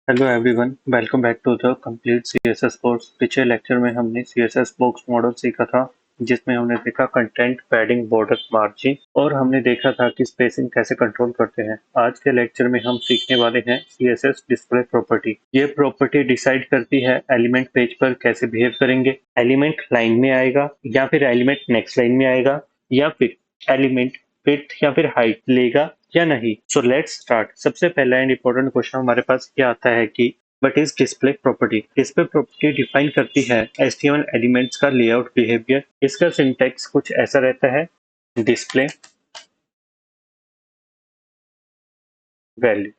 Hello everyone, welcome back to the complete CSS course. पिछले lecture में हमने CSS box model सीखा था, जिसमें हमने देखा कंटेंट, पैडिंग, बॉर्डर, मार्जिन और हमने देखा था कि स्पेसिंग कैसे कंट्रोल करते हैं। आज के लेक्चर में हम सीखने वाले हैं सीएसएस डिस्प्ले प्रॉपर्टी। ये प्रॉपर्टी डिसाइड करती है एलिमेंट पेज पर कैसे बिहेव करेंगे, एलिमेंट लाइन में आएगा या फिर एलिमेंट नेक्स्ट लाइन में आएगा या फिर एलिमेंट विड्थ या फिर हाइट लेगा या नहीं। So let's start. सबसे पहला एंड इम्पोर्टेंट क्वेश्चन हमारे पास क्या आता है कि what is display property. Display property define करती है HTML एलिमेंट्स का लेआउट बिहेवियर। इसका सिंटैक्स कुछ ऐसा रहता है, डिस्प्ले वैल्यू।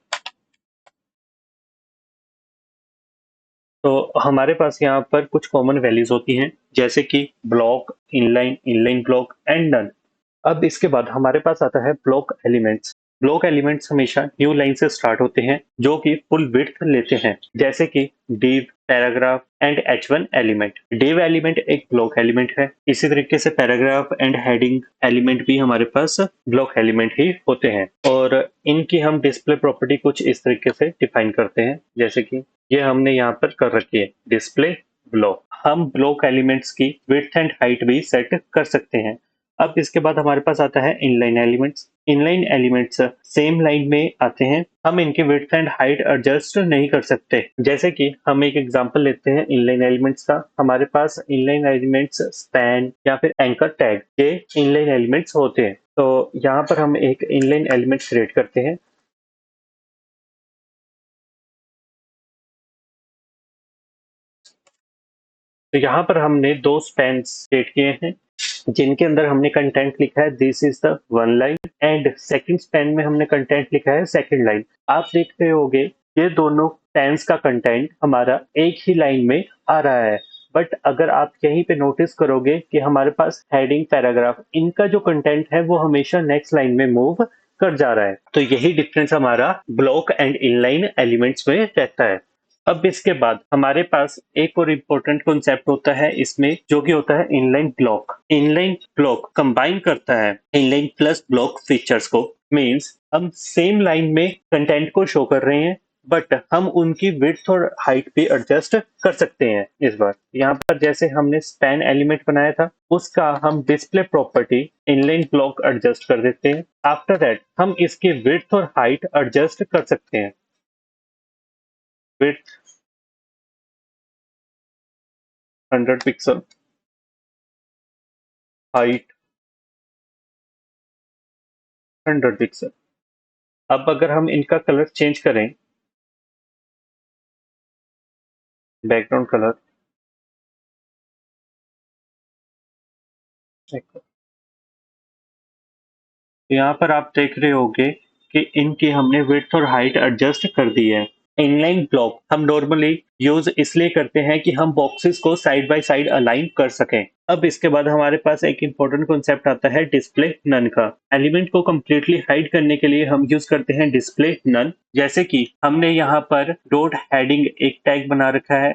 तो हमारे पास यहाँ पर कुछ कॉमन वैल्यूज होती हैं, जैसे कि block, inline, inline block and none. अब इसके बाद हमारे पास आता है ब्लॉक एलिमेंट्स। ब्लॉक एलिमेंट्स हमेशा न्यू लाइन से स्टार्ट होते हैं, जो कि फुल विड्थ लेते हैं, जैसे कि div, paragraph and H1 element. div element एक ब्लॉक एलिमेंट है। इसी तरीके से पैराग्राफ एंड हेडिंग एलिमेंट भी हमारे पास ब्लॉक एलिमेंट ही होते हैं, और इनकी हम डिस्प्ले प्रॉपर्टी कुछ इस तरीके से डिफाइन करते हैं, जैसे कि ये हमने यहाँ पर कर रखी है, डिस्प्ले ब्लॉक। हम ब्लॉक एलिमेंट्स की विड्थ एंड हाइट भी सेट कर सकते हैं। अब इसके बाद हमारे पास आता है inline elements. Inline elements same line में आते हैं, हम इनकी विड्थ एंड हाइट एडजस्ट नहीं कर सकते। जैसे कि हम एक एग्जांपल लेते हैं इनलाइन एलिमेंट्स का। हमारे पास इनलाइन एलिमेंट्स स्पैन या फिर एंकर टैग, ये इनलाइन एलिमेंट्स होते हैं। तो यहाँ पर हम एक इनलाइन एलिमेंट क्रिएट करते हैं। तो यहाँ पर हमने दो स्पैन्स क्रिएट किए हैं, जिनके अंदर हमने कंटेंट लिखा है this is the one line, and second span में हमने कंटेंट लिखा है सेकंड लाइन। आप देख रहे होंगे ये दोनों स्पैन्स का कंटेंट हमारा एक ही लाइन में आ रहा है, बट अगर आप यहीं पे नोटिस करोगे कि हमारे पास हेडिंग, पैराग्राफ, इनका जो कंटेंट है वो हमेशा नेक्स्ट लाइन में मूव कर जा रहा है। तो यही डिफरेंस हमारा ब्लॉक एंड इनलाइन एलिमेंट्स में रहता है। अब इसके बाद हमारे पास एक और इम्पोर्टेंट कॉन्सेप्ट होता है इसमें, जो कि होता है inline block. Inline block combine करता है इनलाइन प्लस ब्लॉक फीचर्स को। मींस हम सेम लाइन में कंटेंट को शो कर रहे हैं, बट हम उनकी विड्थ और हाइट भी एडजस्ट कर सकते हैं। इस बार यहाँ पर जैसे हमने स्पैन एलिमेंट बनाया था, उसका हम display property inline block adjust कर देते हैं। आफ्टर दैट हम इसकी विड्थ और हाइट एडजस्ट कर सकते हैं। Width 100 pixel, height 100 pixel. अब अगर हम इनका कलर चेंज करें, बैकग्राउंड कलर, तो यहाँ पर आप देख रहे होंगे कि इनकी हमने विड्थ और हाइट एडजस्ट कर दी है। इनलाइन ब्लॉक हम नॉर्मली यूज इसलिए करते हैं कि हम बॉक्सेस को साइड बाय साइड अलाइन कर सकें। अब इसके बाद हमारे पास एक इंपॉर्टेंट कॉन्सेप्ट आता है डिस्प्ले नन का। एलिमेंट को कंप्लीटली हाइड करने के लिए हम यूज करते हैं डिस्प्ले नन। जैसे कि हमने यहाँ पर डॉट हेडिंग एक टैग बना रखा है,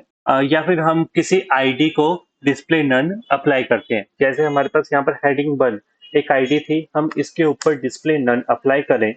या फिर हम किसी आईडी को डिस्प्ले नन अप्लाई करते हैं। जैसे हमारे पास यहाँ पर हेडिंग 1 एक आईडी थी, हम इसके ऊपर डिस्प्ले नन अप्लाई करें,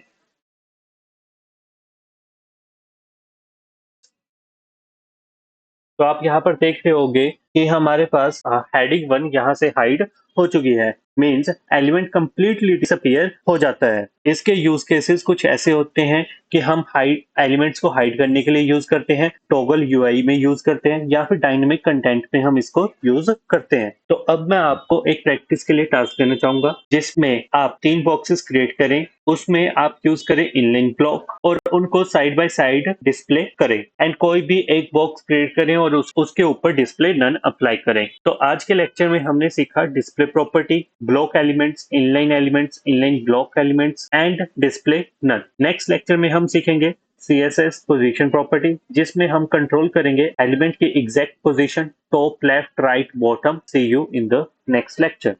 तो आप यहाँ पर देख रहे होंगे कि हमारे पास हेडिंग 1 यहाँ से हाइड हो चुकी है। मींस एलिमेंट कंप्लीटली डिसअपियर हो जाता है। इसके यूज केसेस कुछ ऐसे होते हैं कि हम हाइड एलिमेंट्स को हाइड करने के लिए यूज करते हैं, टॉगल यूआई में यूज करते हैं, या फिर डायनेमिक कंटेंट में हम इसको यूज करते हैं। तो अब मैं आपको एक प्रैक्टिस के लिए टास्क देना चाहूंगा, जिसमें आप 3 बॉक्सेस क्रिएट करें, उसमें आप यूज करें इनलाइन ब्लॉक और उनको साइड बाय साइड डिस्प्ले करें, एंड कोई भी एक बॉक्स क्रिएट करें और उसके ऊपर डिस्प्ले नन अप्लाई करें। तो आज के लेक्चर में हमने सीखा display property, block elements, inline block elements and display none. Next lecture में हम सीखेंगे CSS पोजीशन प्रॉपर्टी, जिसमें हम कंट्रोल करेंगे एलिमेंट की exact position, top, left, right, bottom. See you in the next lecture.